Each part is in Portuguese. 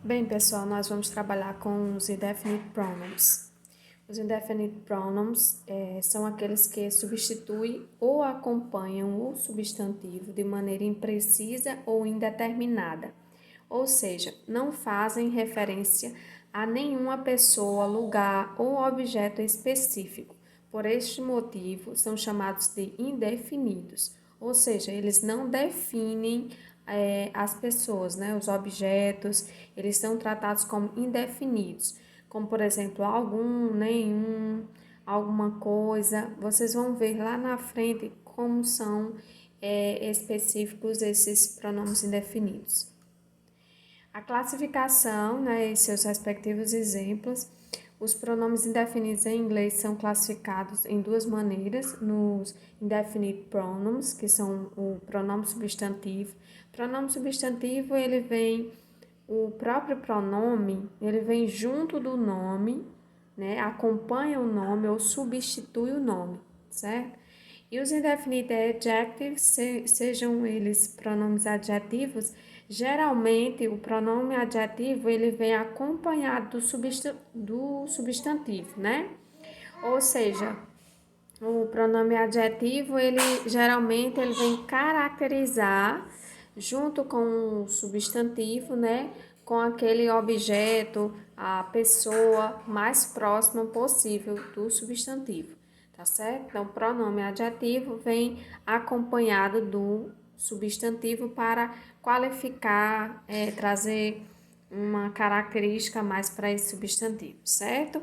Bem, pessoal, nós vamos trabalhar com os indefinite pronouns. Os indefinite pronouns são aqueles que substituem ou acompanham o substantivo de maneira imprecisa ou indeterminada, ou seja, não fazem referência a nenhuma pessoa, lugar ou objeto específico. Por este motivo, são chamados de indefinidos, ou seja, eles não definem as pessoas, né? Os objetos, eles são tratados como indefinidos, como por exemplo, algum, nenhum, alguma coisa. Vocês vão ver lá na frente como são específicos esses pronomes indefinidos. A classificação, né, e seus respectivos exemplos. Os pronomes indefinidos em inglês são classificados em duas maneiras, nos indefinite pronouns, que são o pronome substantivo. Pronome substantivo, o próprio pronome, ele vem junto do nome, né, acompanha o nome ou substitui o nome, certo? E os indefinite adjectives, sejam eles pronomes adjetivos, geralmente o pronome adjetivo ele vem acompanhado do substantivo, né? Ou seja, o pronome adjetivo ele geralmente ele vem caracterizar junto com o substantivo, né? Com aquele objeto, a pessoa mais próxima possível do substantivo, tá certo? Então, o pronome adjetivo vem acompanhado do substantivo para qualificar, trazer uma característica mais para esse substantivo, certo?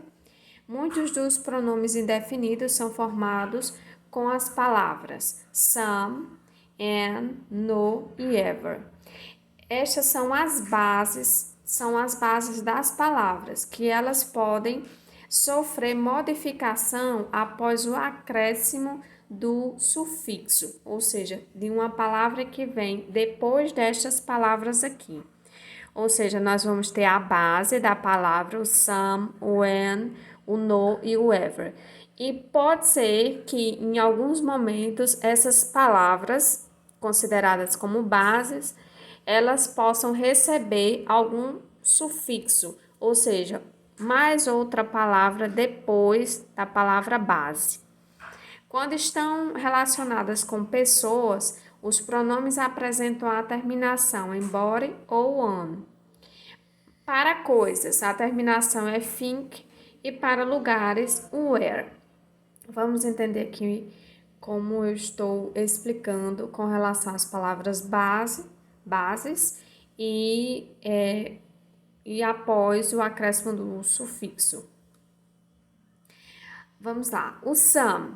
Muitos dos pronomes indefinidos são formados com as palavras some, and, no e ever. Estas são as bases das palavras, que elas podem sofrer modificação após o acréscimo do sufixo, ou seja, de uma palavra que vem depois destas palavras aqui. Ou seja, nós vamos ter a base da palavra, o some, o and, o no e o ever. E pode ser que em alguns momentos essas palavras, consideradas como bases, elas possam receber algum sufixo, ou seja, mais outra palavra depois da palavra base. Quando estão relacionadas com pessoas, os pronomes apresentam a terminação em body ou on. Para coisas, a terminação é think e para lugares, where. Vamos entender aqui como eu estou explicando com relação às palavras bases e após o acréscimo do sufixo. Vamos lá, o some,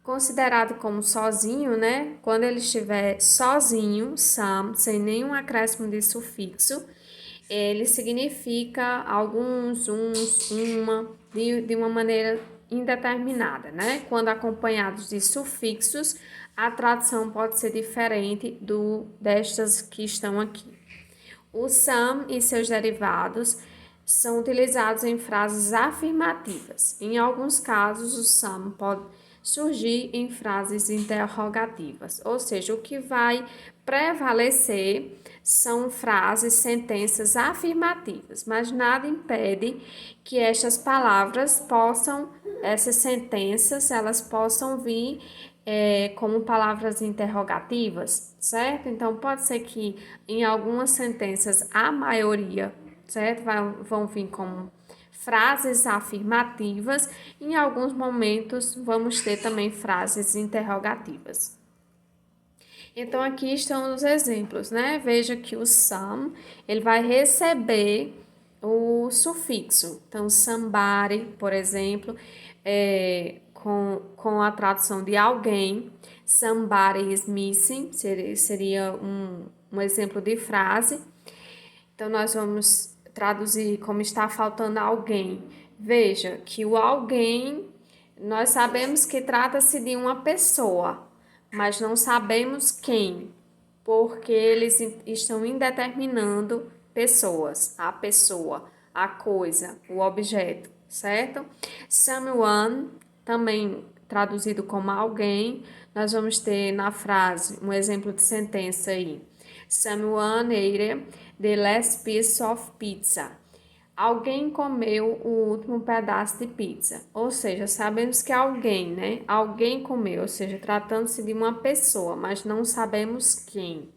considerado como sozinho, né? Quando ele estiver sozinho, some, sem nenhum acréscimo de sufixo, ele significa alguns, uns, uma, de uma maneira indeterminada, né? Quando acompanhados de sufixos, a tradução pode ser diferente destas que estão aqui. O some e seus derivados são utilizados em frases afirmativas. Em alguns casos, o some pode surgir em frases interrogativas, ou seja, o que vai prevalecer são frases, sentenças afirmativas, mas nada impede que estas palavras essas sentenças, elas possam vir como palavras interrogativas, certo? Então, pode ser que em algumas sentenças a maioria, certo? Vão vir como frases afirmativas, em alguns momentos vamos ter também frases interrogativas. Então, aqui estão os exemplos, né? Veja que o some, ele vai receber o sufixo. Então, somebody, por exemplo, com a tradução de alguém. Somebody is missing, seria um exemplo de frase. Então, nós vamos traduzir como está faltando alguém. Veja que o alguém, nós sabemos que trata-se de uma pessoa, mas não sabemos quem, porque eles estão indeterminando pessoas, a pessoa, a coisa, o objeto, certo? Someone, também traduzido como alguém, nós vamos ter na frase um exemplo de sentença aí. Someone ate the last piece of pizza. Alguém comeu o último pedaço de pizza. Ou seja, sabemos que alguém, né? Alguém comeu, ou seja, tratando-se de uma pessoa, mas não sabemos quem.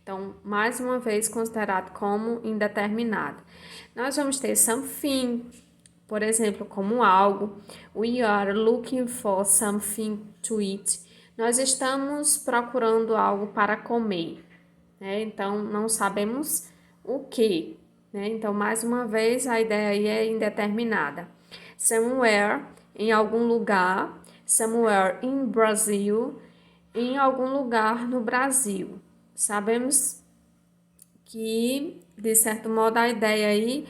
Então, mais uma vez, considerado como indeterminado. Nós vamos ter something, por exemplo, como algo. We are looking for something to eat. Nós estamos procurando algo para comer, né? Então, não sabemos o que, né? Então, mais uma vez, a ideia aí é indeterminada. Somewhere, em algum lugar. Somewhere in Brazil, em algum lugar no Brasil. Sabemos que, de certo modo, a ideia aí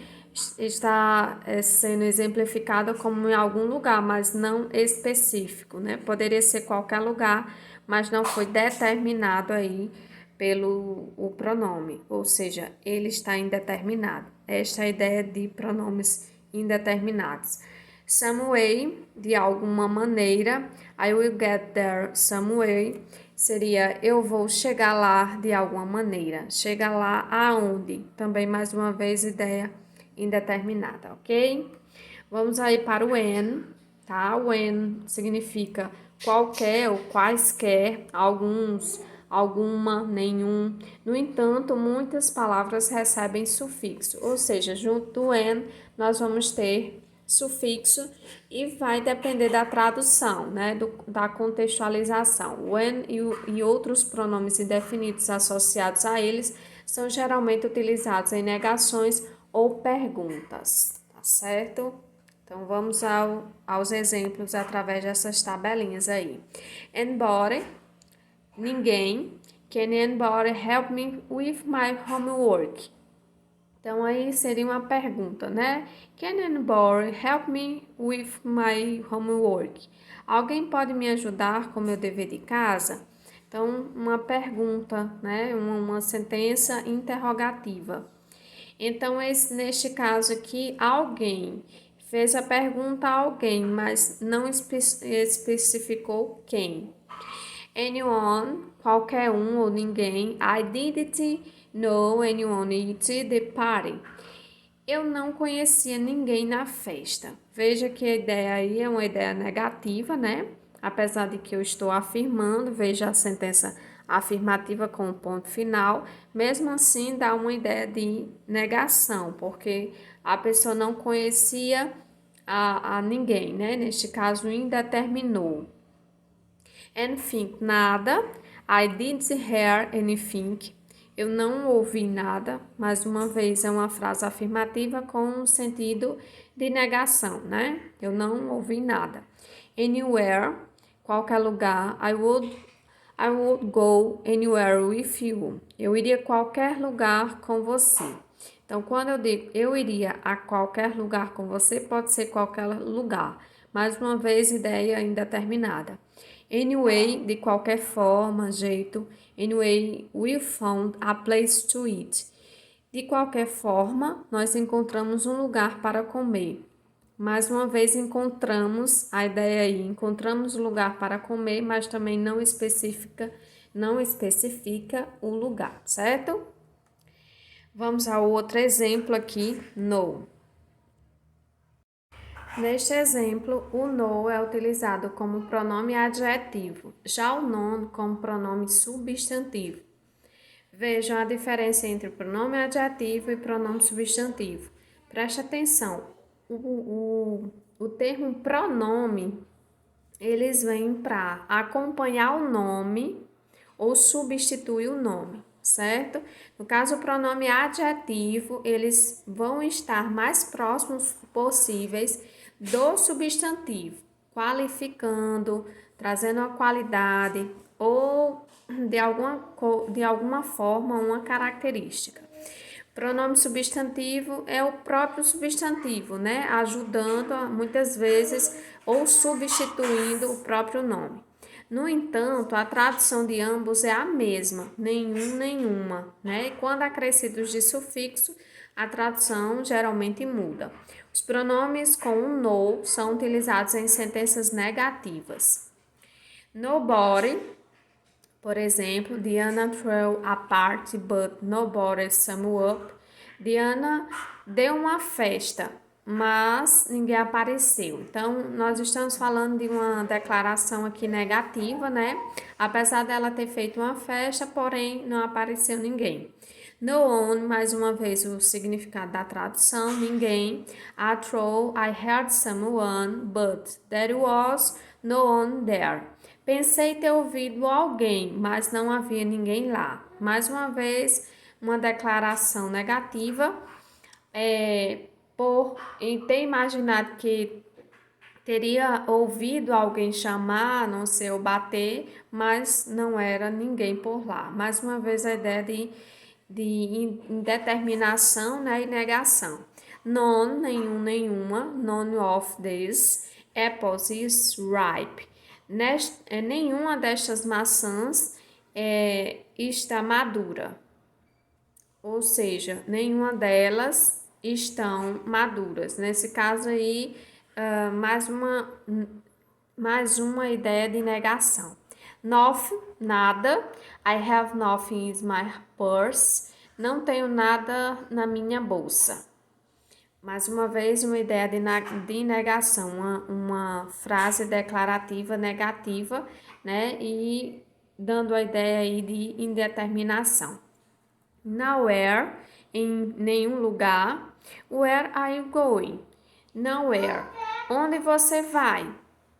está sendo exemplificada como em algum lugar, mas não específico, né? Poderia ser qualquer lugar, mas não foi determinado aí pelo o pronome, ou seja, ele está indeterminado. Esta é a ideia de pronomes indeterminados. Some way, de alguma maneira. I will get there some way. Seria eu vou chegar lá de alguma maneira. Chegar lá aonde? Também, mais uma vez, ideia indeterminada, ok? Vamos aí para o when, tá? When significa qualquer ou quaisquer, alguns, alguma, nenhum. No entanto, muitas palavras recebem sufixo, ou seja, junto do when nós vamos ter sufixo e vai depender da tradução, né, da contextualização. When e outros pronomes indefinidos associados a eles são geralmente utilizados em negações ou perguntas, tá certo? Então, vamos aos exemplos através dessas tabelinhas aí. Anybody, ninguém. Can anybody help me with my homework? Então, aí seria uma pergunta, né? Can anybody help me with my homework? Alguém pode me ajudar com meu dever de casa? Então, uma pergunta, né? Uma sentença interrogativa. Então, neste caso aqui, alguém fez a pergunta a alguém, mas não especificou quem. Anyone, qualquer um ou ninguém. I didn't know anyone at the party. Eu não conhecia ninguém na festa. Veja que a ideia aí é uma ideia negativa, né? Apesar de que eu estou afirmando, veja a sentença afirmativa com o ponto final, mesmo assim dá uma ideia de negação, porque a pessoa não conhecia a ninguém, né? Neste caso, indeterminou. Anything, nada. I didn't hear anything. Eu não ouvi nada. Mais uma vez, é uma frase afirmativa com o sentido de negação, né? Eu não ouvi nada. Anywhere, qualquer lugar. I would go anywhere with you. Eu iria a qualquer lugar com você. Então, quando eu digo eu iria a qualquer lugar com você, pode ser qualquer lugar. Mais uma vez, ideia indeterminada. Anyway, de qualquer forma, jeito. Anyway, we found a place to eat. De qualquer forma, nós encontramos um lugar para comer. Mais uma vez, encontramos a ideia aí, encontramos o lugar para comer, mas também não especifica o lugar, certo? Vamos ao outro exemplo aqui, no. Neste exemplo, o no é utilizado como pronome adjetivo, já o non como pronome substantivo. Vejam a diferença entre pronome adjetivo e pronome substantivo. Preste atenção, o termo pronome, eles vêm para acompanhar o nome ou substituir o nome, certo? No caso, o pronome adjetivo, eles vão estar mais próximos possíveis do substantivo, qualificando, trazendo a qualidade ou de alguma forma uma característica. Pronome substantivo é o próprio substantivo, né? Ajudando muitas vezes ou substituindo o próprio nome. No entanto, a tradução de ambos é a mesma, nenhum, nenhuma, né? E quando acrescidos de sufixo, a tradução geralmente muda. Os pronomes com o no são utilizados em sentenças negativas. Nobody, Por exemplo, Diana threw a party but nobody showed up. Diana deu uma festa, mas ninguém apareceu. Então, nós estamos falando de uma declaração aqui negativa, né? Apesar dela ter feito uma festa, porém não apareceu ninguém. No one, mais uma vez o significado da tradução, ninguém. A throw, I heard someone, but there was no one there. Pensei ter ouvido alguém, mas não havia ninguém lá. Mais uma vez, uma declaração negativa, por ter imaginado que teria ouvido alguém chamar, não sei, ou bater, mas não era ninguém por lá. Mais uma vez, a ideia de indeterminação, né, e negação. None, nenhum, nenhuma, none of these apples is ripe. Nenhuma destas maçãs está madura. Ou seja, nenhuma delas estão maduras. Nesse caso aí, mais uma ideia de negação. Nothing, nada. I have nothing in my purse. Não tenho nada na minha bolsa. Mais uma vez, uma ideia de negação, uma frase declarativa negativa, né? E dando a ideia aí de indeterminação. Nowhere, em nenhum lugar. Where are you going? Nowhere. Onde você vai?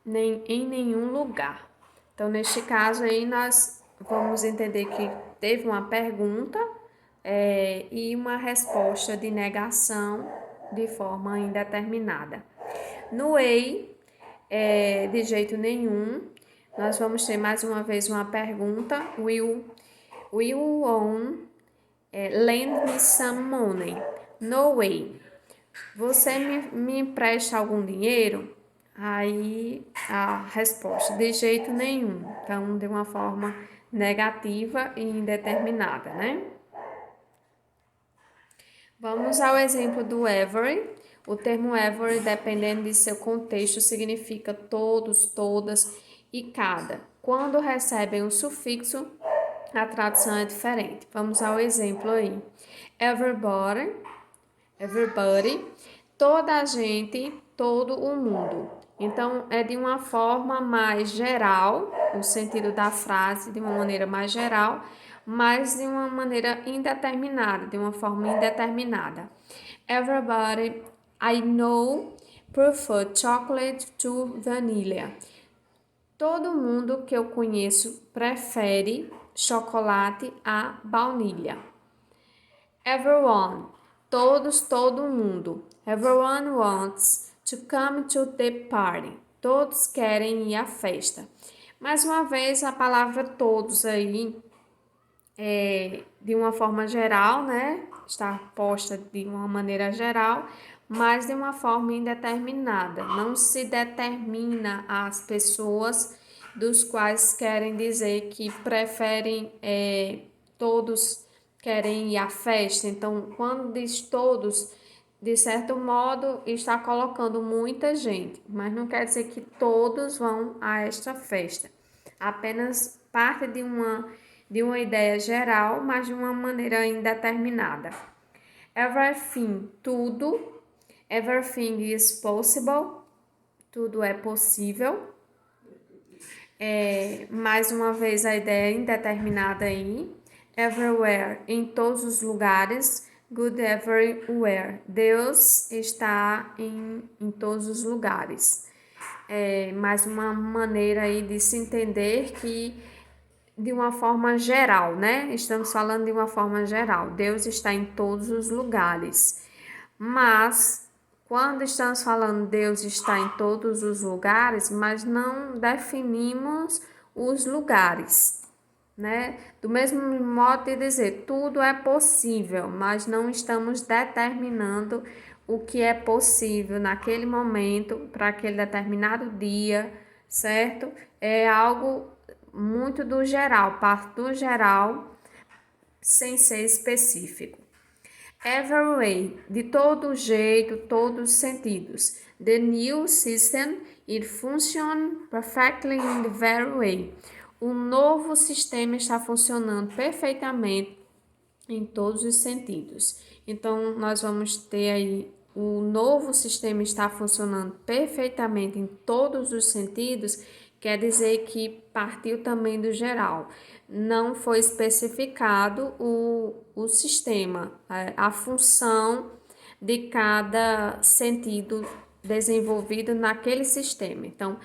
Em nenhum lugar. Então, neste caso aí, nós vamos entender que teve uma pergunta e uma resposta de negação de forma indeterminada. No way, de jeito nenhum, nós vamos ter mais uma vez uma pergunta. Will own lend me some money? No way. Você me empresta algum dinheiro? Aí a resposta, de jeito nenhum. Então, de uma forma negativa e indeterminada, né? Vamos ao exemplo do every. O termo every, dependendo de seu contexto, significa todos, todas e cada. Quando recebem o sufixo, a tradução é diferente. Vamos ao exemplo aí. Everybody, toda a gente, todo o mundo. Então, é de uma forma mais geral, o sentido da frase de uma maneira mais geral, mas de uma maneira indeterminada, de uma forma indeterminada. Everybody I know prefer chocolate to vanilla. Todo mundo que eu conheço prefere chocolate a baunilha. Everyone, todos, todo mundo. Everyone wants to come to the party. Todos querem ir à festa. Mais uma vez, a palavra todos aí, de uma forma geral, né? Está posta de uma maneira geral, mas de uma forma indeterminada. Não se determina as pessoas dos quais querem dizer que preferem, todos querem ir à festa. Então, quando diz todos, de certo modo, está colocando muita gente, mas não quer dizer que todos vão a esta festa. Apenas parte de uma ideia geral, mas de uma maneira indeterminada. Everything, tudo. Everything is possible. Tudo é possível. Mais uma vez a ideia indeterminada aí. Everywhere, em todos os lugares. Good everywhere. Deus está em todos os lugares. Mais uma maneira aí de se entender que de uma forma geral, né? Estamos falando de uma forma geral. Deus está em todos os lugares. Mas quando estamos falando Deus está em todos os lugares, mas não definimos os lugares, né? Do mesmo modo de dizer, tudo é possível, mas não estamos determinando o que é possível naquele momento, para aquele determinado dia, certo? É algo muito do geral, parte do geral, sem ser específico. Every way, de todo jeito, todos os sentidos. The new system, it functions perfectly in the very way. O novo sistema está funcionando perfeitamente em todos os sentidos. Então, nós vamos ter aí o novo sistema está funcionando perfeitamente em todos os sentidos, quer dizer que partiu também do geral. Não foi especificado o sistema, a função de cada sentido desenvolvido naquele sistema. Então,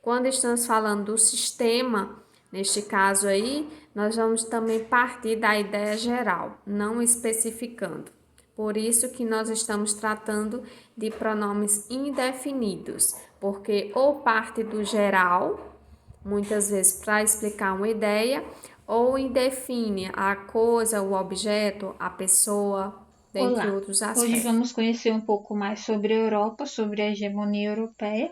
quando estamos falando do sistema, neste caso aí, nós vamos também partir da ideia geral, não especificando. Por isso que nós estamos tratando de pronomes indefinidos, porque ou parte do geral, muitas vezes para explicar uma ideia, ou indefine a coisa, o objeto, a pessoa, dentre Olá, outros hoje aspectos. vamos conhecer um pouco mais sobre a Europa, sobre a hegemonia europeia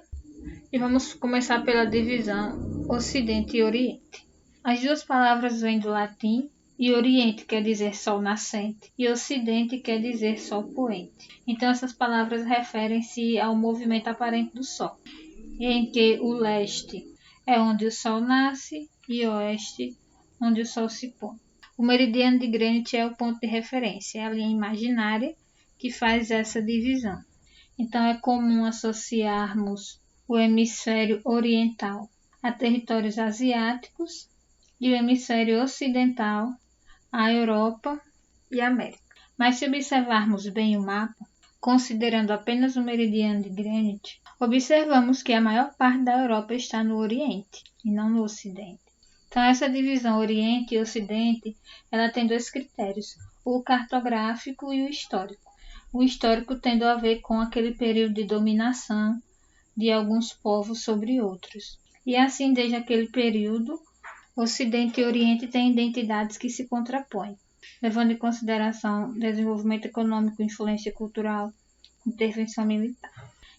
e vamos começar pela divisão Ocidente e Oriente. As duas palavras vêm do latim e Oriente quer dizer sol nascente e Ocidente quer dizer sol poente. Então essas palavras referem-se ao movimento aparente do Sol, em que o leste é onde o Sol nasce e o oeste onde o Sol se põe. O meridiano de Greenwich é o ponto de referência, é a linha imaginária que faz essa divisão. Então é comum associarmos o hemisfério oriental a territórios asiáticos e o hemisfério ocidental à Europa e América. Mas se observarmos bem o mapa, considerando apenas o meridiano de Greenwich, observamos que a maior parte da Europa está no Oriente e não no Ocidente. Então essa divisão Oriente e Ocidente, ela tem dois critérios, o cartográfico e o histórico. O histórico tendo a ver com aquele período de dominação de alguns povos sobre outros. E assim, desde aquele período, Ocidente e Oriente têm identidades que se contrapõem, levando em consideração desenvolvimento econômico, influência cultural, intervenção militar.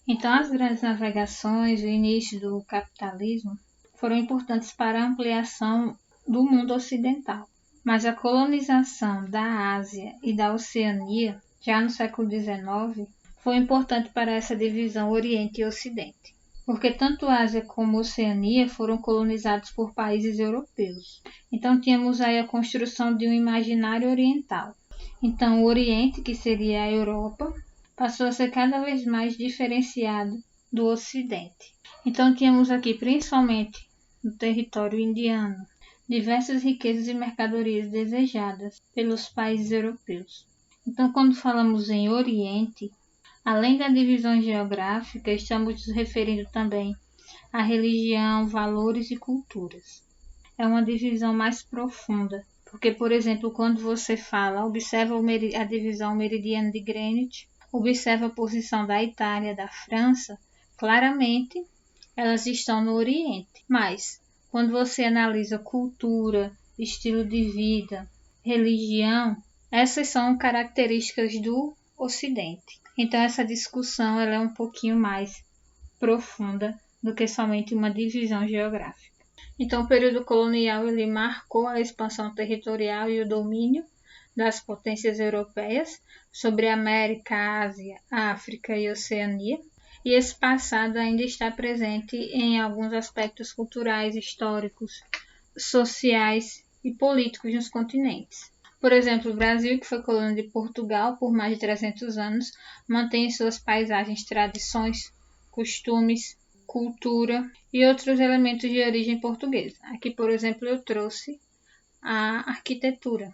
Então, as grandes navegações e o início do capitalismo foram importantes para a ampliação do mundo ocidental. Mas a colonização da Ásia e da Oceania, já no século XIX, foi importante para essa divisão Oriente e Ocidente, porque tanto Ásia como Oceania foram colonizados por países europeus. Então tínhamos aí a construção de um imaginário oriental. Então o Oriente, que seria a Europa, passou a ser cada vez mais diferenciado do Ocidente. Então tínhamos aqui, principalmente no território indiano, diversas riquezas e mercadorias desejadas pelos países europeus. Então, quando falamos em Oriente, além da divisão geográfica, estamos nos referindo também à religião, valores e culturas. É uma divisão mais profunda, porque, por exemplo, quando você fala, observa a divisão meridiana de Greenwich, observa a posição da Itália, da França, claramente elas estão no Oriente. Mas, quando você analisa cultura, estilo de vida, religião, essas são características do Ocidente. Então essa discussão ela é um pouquinho mais profunda do que somente uma divisão geográfica. Então o período colonial ele marcou a expansão territorial e o domínio das potências europeias sobre a América, Ásia, África e Oceania. E esse passado ainda está presente em alguns aspectos culturais, históricos, sociais e políticos nos continentes. Por exemplo, o Brasil, que foi colônia de Portugal por mais de 300 anos, mantém suas paisagens, tradições, costumes, cultura e outros elementos de origem portuguesa. Aqui, por exemplo, eu trouxe a arquitetura.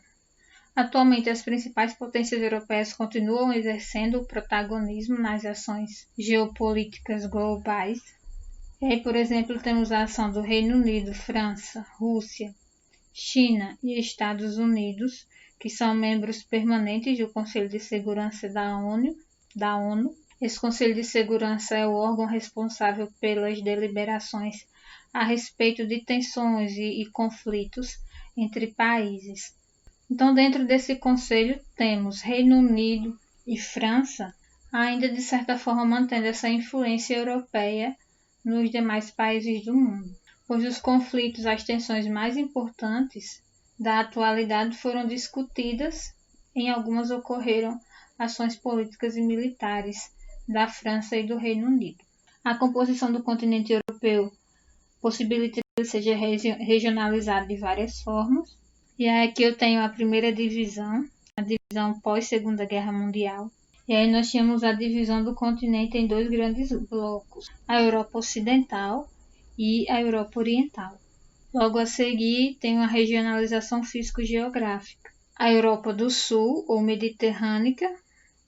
Atualmente, as principais potências europeias continuam exercendo o protagonismo nas ações geopolíticas globais. E aí, por exemplo, temos a ação do Reino Unido, França, Rússia, China e Estados Unidos, que são membros permanentes do Conselho de Segurança da ONU. Esse Conselho de Segurança é o órgão responsável pelas deliberações a respeito de tensões e conflitos entre países. Então, dentro desse conselho, temos Reino Unido e França, ainda de certa forma mantendo essa influência europeia nos demais países do mundo, pois os conflitos, as tensões mais importantes da atualidade foram discutidas, em algumas ocorreram ações políticas e militares da França e do Reino Unido. A composição do continente europeu possibilita ele seja regionalizado de várias formas. E aí aqui eu tenho a primeira divisão, a divisão pós-Segunda Guerra Mundial. E aí nós tínhamos a divisão do continente em dois grandes blocos, a Europa Ocidental e a Europa Oriental. Logo a seguir tem uma regionalização físico-geográfica. A Europa do Sul, ou Mediterrânica,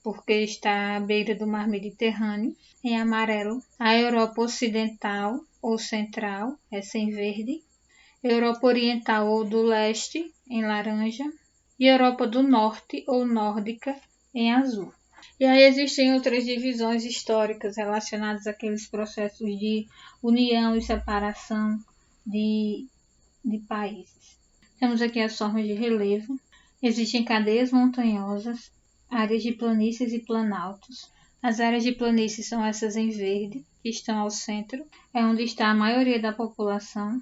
porque está à beira do mar Mediterrâneo, em amarelo. A Europa Ocidental, ou Central, essa em verde. Europa Oriental, ou do Leste, em laranja. E Europa do Norte, ou Nórdica, em azul. E aí existem outras divisões históricas relacionadas àqueles processos de união e separação de países. Temos aqui as formas de relevo. Existem cadeias montanhosas, áreas de planícies e planaltos. As áreas de planície são essas em verde, que estão ao centro, é onde está a maioria da população.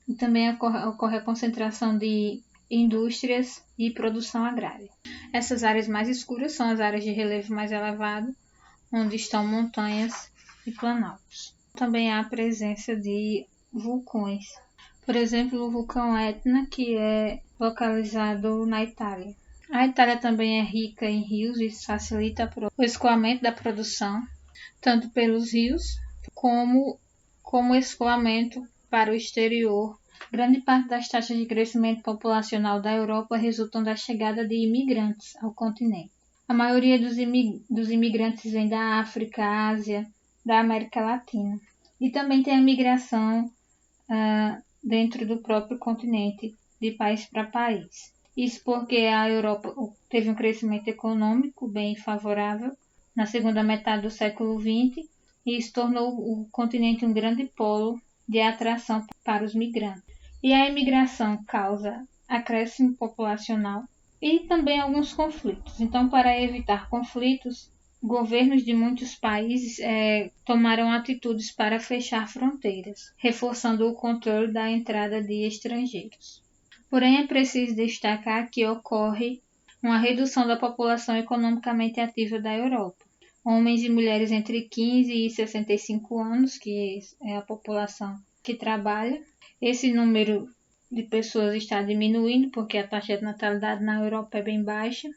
E também ocorre a concentração de indústrias e produção agrária. Essas áreas mais escuras são as áreas de relevo mais elevado, onde estão montanhas e planaltos. Também há a presença de vulcões. Por exemplo, o vulcão Etna, que é localizado na Itália. A Itália também é rica em rios e isso facilita o escoamento da produção, tanto pelos rios como escoamento para o exterior. Grande parte das taxas de crescimento populacional da Europa resultam da chegada de imigrantes ao continente. A maioria dos imigrantes vem da África, Ásia, da América Latina. E também tem a migração dentro do próprio continente, de país para país. Isso porque a Europa teve um crescimento econômico bem favorável na segunda metade do século XX e isso tornou o continente um grande polo de atração para os migrantes. E a imigração causa acréscimo populacional e também alguns conflitos. Então, para evitar conflitos, governos de muitos países tomaram atitudes para fechar fronteiras, reforçando o controle da entrada de estrangeiros. Porém, é preciso destacar que ocorre uma redução da população economicamente ativa da Europa. Homens e mulheres entre 15 e 65 anos, que é a população que trabalha. Esse número de pessoas está diminuindo porque a taxa de natalidade na Europa é bem baixa.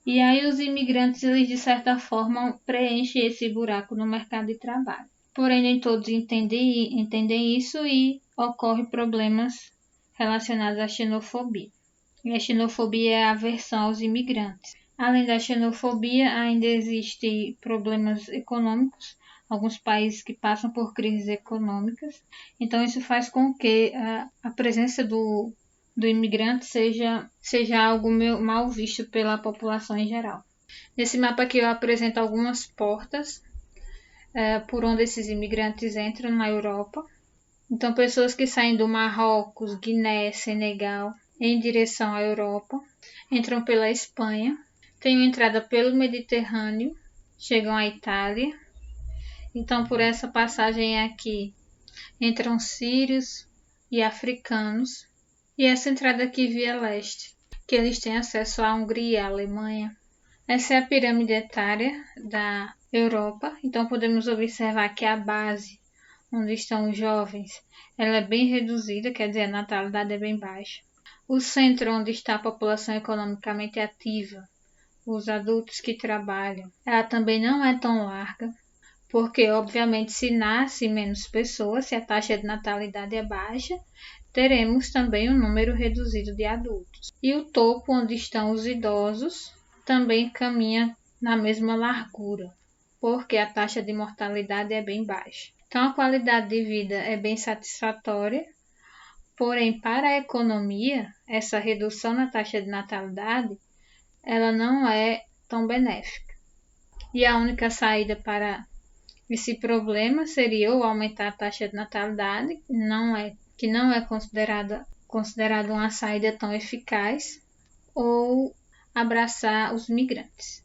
E aí os imigrantes, eles de certa forma preenchem esse buraco no mercado de trabalho. Porém, nem todos entendem isso e ocorrem problemas relacionados à xenofobia. E a xenofobia é a aversão aos imigrantes. Além da xenofobia, ainda existem problemas econômicos, alguns países que passam por crises econômicas. Então, isso faz com que a presença do imigrante seja algo mal visto pela população em geral. Nesse mapa aqui eu apresento algumas portas por onde esses imigrantes entram na Europa. Então, pessoas que saem do Marrocos, Guiné, Senegal, em direção à Europa, entram pela Espanha, têm entrada pelo Mediterrâneo, chegam à Itália. Então, por essa passagem aqui, entram sírios e africanos. E essa entrada aqui via leste, que eles têm acesso à Hungria e à Alemanha. Essa é a pirâmide etária da Europa. Então, podemos observar que a base, onde estão os jovens, ela é bem reduzida, quer dizer, a natalidade é bem baixa. O centro, onde está a população economicamente ativa, os adultos que trabalham, ela também não é tão larga, porque, obviamente, se nasce menos pessoas, se a taxa de natalidade é baixa, teremos também um número reduzido de adultos. E o topo, onde estão os idosos, também caminha na mesma largura, porque a taxa de mortalidade é bem baixa. Então, a qualidade de vida é bem satisfatória, porém, para a economia, essa redução na taxa de natalidade, ela não é tão benéfica. E a única saída para esse problema seria ou aumentar a taxa de natalidade, que não é considerada uma saída tão eficaz, ou abraçar os migrantes.